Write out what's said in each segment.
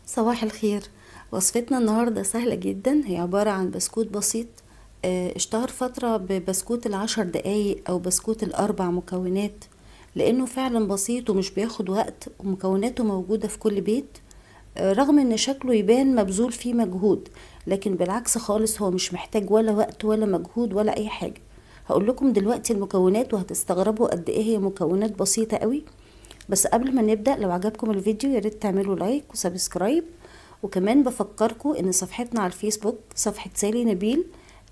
صباح الخير. وصفتنا النهاردة سهلة جدا، هي عبارة عن بسكوت بسيط. اشتهر فترة ببسكوت ال10 دقايق أو بسكوت ال4 مكونات، لأنه فعلا بسيط ومش بياخد وقت ومكوناته موجودة في كل بيت. رغم ان شكله يبان مبذول فيه مجهود، لكن بالعكس خالص هو مش محتاج ولا وقت ولا مجهود ولا أي حاجة. هقول لكم دلوقتي المكونات وهتستغربوا قد ايه هي مكونات بسيطة قوي. بس قبل ما نبدأ، لو عجبكم الفيديو ياريت تعملوا لايك وسبسكرايب. وكمان بفكركم ان صفحتنا على الفيسبوك صفحة سالي نبيل،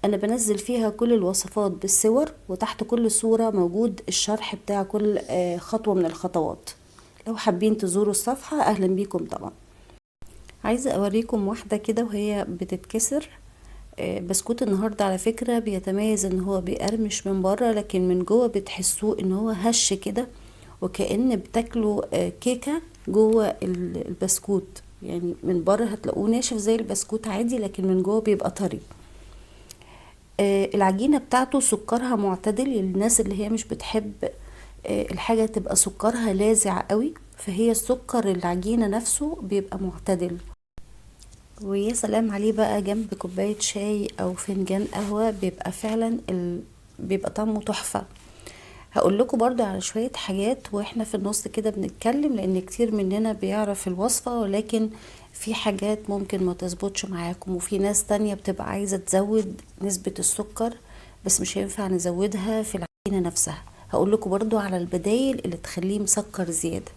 انا بنزل فيها كل الوصفات بالصور، وتحت كل صورة موجود الشرح بتاع كل خطوة من الخطوات. لو حابين تزوروا الصفحة اهلا بيكم طبعا. عايزة اوريكم واحدة كده وهي بتتكسر. بسكوت النهاردة على فكرة بيتميز ان هو بيقرمش من بره، لكن من جوه بتحسوه ان هو هش كده، وكأن بتاكلوا كيكة جوه البسكوت. يعني من بره هتلاقوه ناشف زي البسكوت عادي، لكن من جوه بيبقى طري. العجينة بتاعته سكرها معتدل للناس اللي هي مش بتحب الحاجة تبقى سكرها لاذع قوي، فهي السكر العجينة نفسه بيبقى معتدل. ويا سلام عليه بقى جنب كوباية شاي او فنجان قهوة، بيبقى فعلا بيبقى طعمه تحفة. هقول لكم برضو على شوية حاجات واحنا في النص كده بنتكلم، لان كتير مننا بيعرف الوصفة، ولكن في حاجات ممكن ما تظبطش معاكم، وفي ناس تانية بتبقى عايزة تزود نسبة السكر بس مش هينفع نزودها في العجينة نفسها. هقول لكم برضو على البدايل اللي تخليه مسكر زيادة.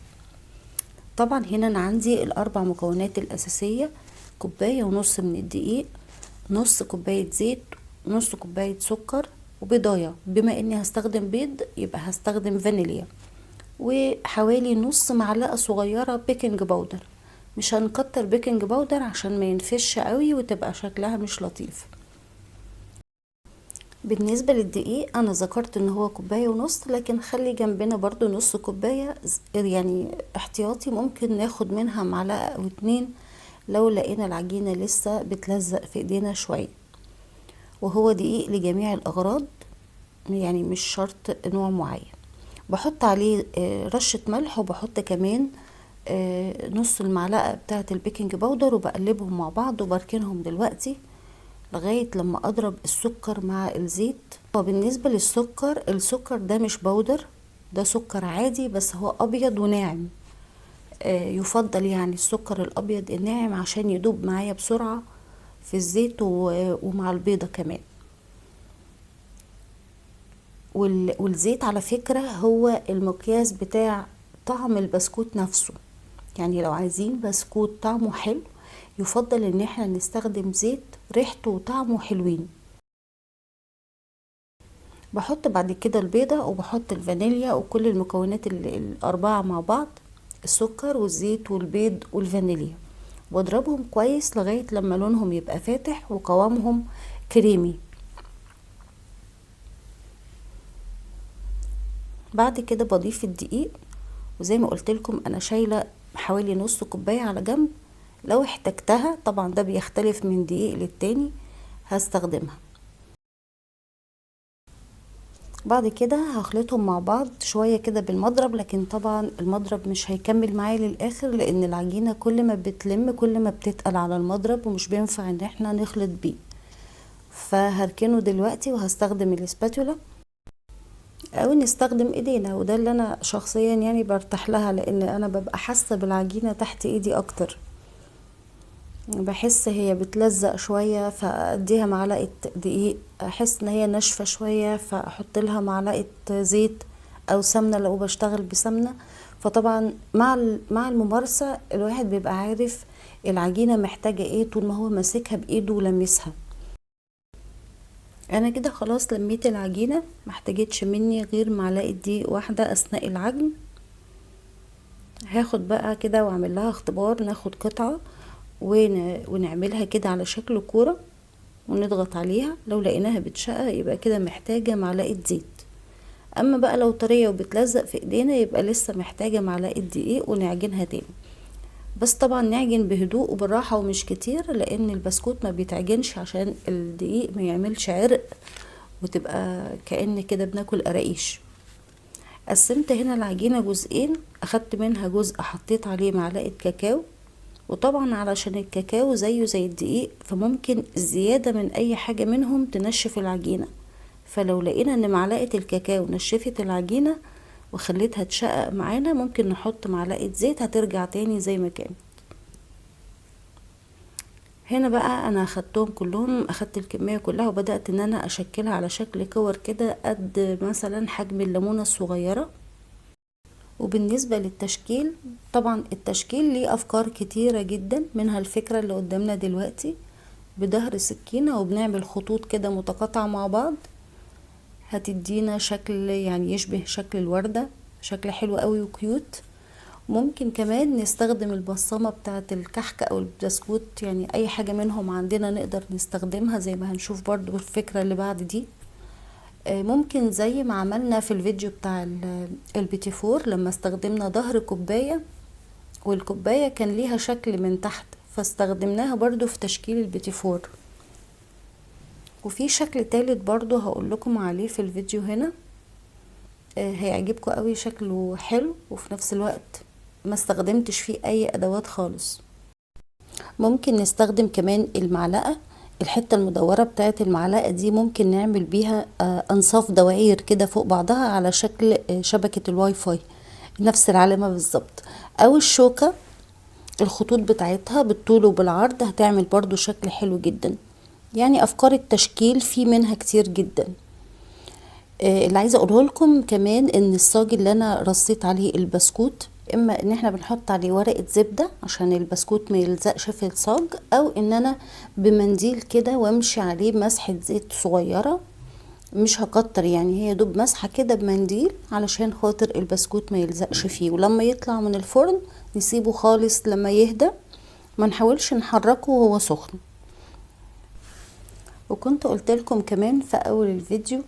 طبعا هنا انا عندي ال4 مكونات الاساسية: كوباية ونص من الدقيق، نص كوباية زيت، نص كوباية سكر، وبيضاية. بما اني هستخدم بيض يبقى هستخدم فانيليا، وحوالي نص معلقة صغيرة بيكنج باودر. مش هنكتر بيكنج باودر عشان ما ينفش قوي وتبقى شكلها مش لطيف. بالنسبة للدقيق انا ذكرت ان هو كوباية ونص، لكن خلي جنبنا برضو نص كوباية يعني احتياطي، ممكن ناخد منها معلقة او 2 لو لقينا العجينة لسه بتلزق في ايدينا شوية. وهو دقيق لجميع الاغراض، يعني مش شرط نوع معين. بحط عليه رشة ملح، وبحط كمان نص المعلقة بتاعة البيكنج باودر، وبقلبهم مع بعض وبركنهم دلوقتي لغاية لما اضرب السكر مع الزيت. وبالنسبة للسكر، السكر ده مش باودر، ده سكر عادي بس هو ابيض وناعم. يفضل يعني السكر الابيض الناعم عشان يدوب معايا بسرعة في الزيت ومع البيضة كمان. والزيت على فكرة هو المقياس بتاع طعم البسكوت نفسه. يعني لو عايزين بسكوت طعمه حلو، يفضل ان احنا نستخدم زيت ريحته وطعمه حلوين. بحط بعد كده البيضة، وبحط الفانيليا وكل المكونات الأربعة مع بعض: السكر والزيت والبيض والفانيليا، واضربهم كويس لغاية لما لونهم يبقى فاتح وقوامهم كريمي. بعد كده بضيف الدقيق، وزي ما قلت لكم انا شايله حوالي نص كوبايه على جنب، لو احتجتها طبعا ده بيختلف من دقيق للتاني هستخدمها. بعد كده هخلطهم مع بعض شويه كده بالمضرب، لكن طبعا المضرب مش هيكمل معايا للاخر، لان العجينه كل ما بتلم كل ما بتتقل على المضرب، ومش بينفع ان احنا نخلط بيه. فهركنه دلوقتي وهستخدم الاسباتولا، او نستخدم ايدينا، وده اللي انا شخصيا يعني برتاح لها، لان انا ببقى حاسه بالعجينه تحت ايدي اكتر. بحس هي بتلزق شويه فاديها معلقه دقيق، احس ان هي ناشفه شويه فاحط لها معلقه زيت او سمنه لو بشتغل بسمنه. فطبعا مع الممارسه الواحد بيبقى عارف العجينه محتاجه ايه طول ما هو ماسكها بايده ولمسها. انا كده خلاص لميت العجينه، محتاجتش مني غير معلقه دقيق واحده اثناء العجن. هاخد بقى كده واعمل لها اختبار، ناخد قطعه ونعملها كده على شكل كوره، ونضغط عليها. لو لقيناها بتشقق يبقى كده محتاجه معلقه زيت. اما بقى لو طريه وبتلزق في ايدينا يبقى لسه محتاجه معلقه دقيق ونعجنها تاني. بس طبعا نعجن بهدوء وبالراحه ومش كتير، لان البسكوت ما بيتعجنش عشان الدقيق ما يعملش عرق وتبقى كأن كده بناكل قراقيش. قسمت هنا العجينة جزئين، اخدت منها جزء حطيت عليه معلقة كاكاو، وطبعا علشان الكاكاو زيه زي الدقيق، فممكن الزيادة من اي حاجة منهم تنشف العجينة. فلو لقينا ان معلقة الكاكاو نشفت العجينة وخليتها تشقق معانا، ممكن نحط معلقة زيت هترجع تاني زي ما كانت. هنا بقى انا اخدتهم كلهم، اخدت الكمية كلها وبدأت ان انا اشكلها على شكل كور كده قد مثلا حجم الليمونة الصغيرة. وبالنسبة للتشكيل، طبعا التشكيل ليه افكار كتيرة جدا، منها الفكرة اللي قدامنا دلوقتي بظهر سكينة وبنعمل خطوط كده متقاطعة مع بعض، هتدينا شكل يعني يشبه شكل الوردة، شكل حلو قوي وكيوت. ممكن كمان نستخدم البصمة بتاعة الكحك او البسكوت، يعني اي حاجة منهم عندنا نقدر نستخدمها زي ما هنشوف برضو الفكرة اللي بعد دي. ممكن زي ما عملنا في الفيديو بتاع البيتي فور لما استخدمنا ظهر كوباية، والكوباية كان ليها شكل من تحت، فاستخدمناها برضو في تشكيل البيتي فور. وفي شكل تالت برضو هقول لكم عليه في الفيديو هنا، هيعجبكم قوي، شكله حلو وفي نفس الوقت ما استخدمتش فيه اي ادوات خالص. ممكن نستخدم كمان المعلقة، الحتة المدورة بتاعة المعلقة دي ممكن نعمل بيها انصاف دواير كده فوق بعضها على شكل شبكة الواي فاي، نفس العلامة بالظبط. او الشوكة الخطوط بتاعتها بالطول وبالعرض هتعمل برضو شكل حلو جدا. يعني افكار التشكيل في منها كتير جدا. اللي عايزه اقوله لكم كمان ان الصاج اللي انا رصيت عليه البسكوت، اما ان احنا بنحط عليه ورقه زبده عشان البسكوت ما يلزقش في الصاج، او ان انا بمنديل كده وامشي عليه بمسحه زيت صغيره، مش هكتر يعني، هي دوب مسحه كده بمنديل علشان خاطر البسكوت ما يلزقش فيه. ولما يطلع من الفرن نسيبه خالص لما يهدى، ما نحاولش نحركه وهو سخن. وكنت قلت لكم كمان في اول الفيديو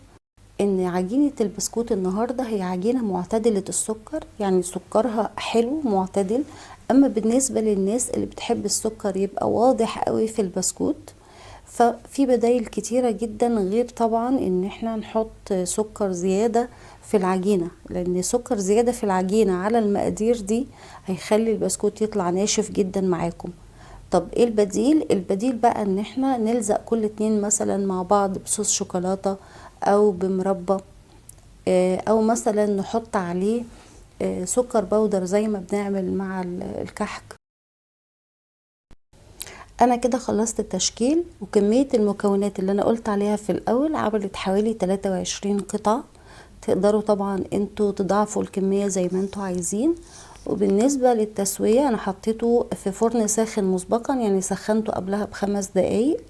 ان عجينة البسكوت النهاردة هي عجينة معتدلة السكر، يعني سكرها حلو معتدل. اما بالنسبة للناس اللي بتحب السكر يبقى واضح قوي في البسكوت، ففي بدايل كتيرة جدا، غير طبعا ان احنا نحط سكر زيادة في العجينة، لان سكر زيادة في العجينة على المقادير دي هيخلي البسكوت يطلع ناشف جدا معاكم. طب ايه البديل؟ البديل بقى ان احنا نلزق كل اتنين مثلا مع بعض بصوص شوكولاتة او بمربى، او مثلا نحط عليه سكر بودر زي ما بنعمل مع الكحك. انا كده خلصت التشكيل، وكمية المكونات اللي انا قلت عليها في الاول عملت حوالي 23 قطعة. تقدروا طبعا انتوا تضاعفوا الكمية زي ما انتوا عايزين. وبالنسبة للتسوية انا حطيته في فرن ساخن مسبقا، يعني سخنته قبلها ب5 دقايق،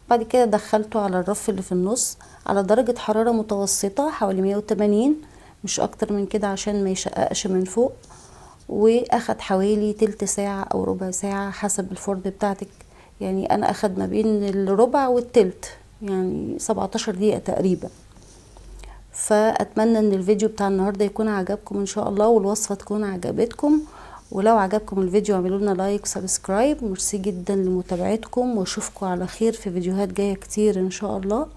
بعد كده دخلته على الرف اللي في النص على درجة حرارة متوسطة حوالي 180، مش اكتر من كده عشان ما يشققش من فوق. واخد حوالي تلت ساعة او ربع ساعة حسب الفرن بتاعتك، يعني انا اخد ما بين الربع والتلت، يعني 17 دقيقة تقريبا. فاتمنى ان الفيديو بتاع النهاردة يكون عجبكم ان شاء الله، والوصفة تكون عجبتكم. ولو عجبكم الفيديو اعملوا لنا لايك وسبسكرايب. ميرسي جدا لمتابعتكم، واشوفكم على خير في فيديوهات جاية كتير ان شاء الله.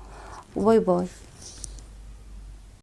باي باي.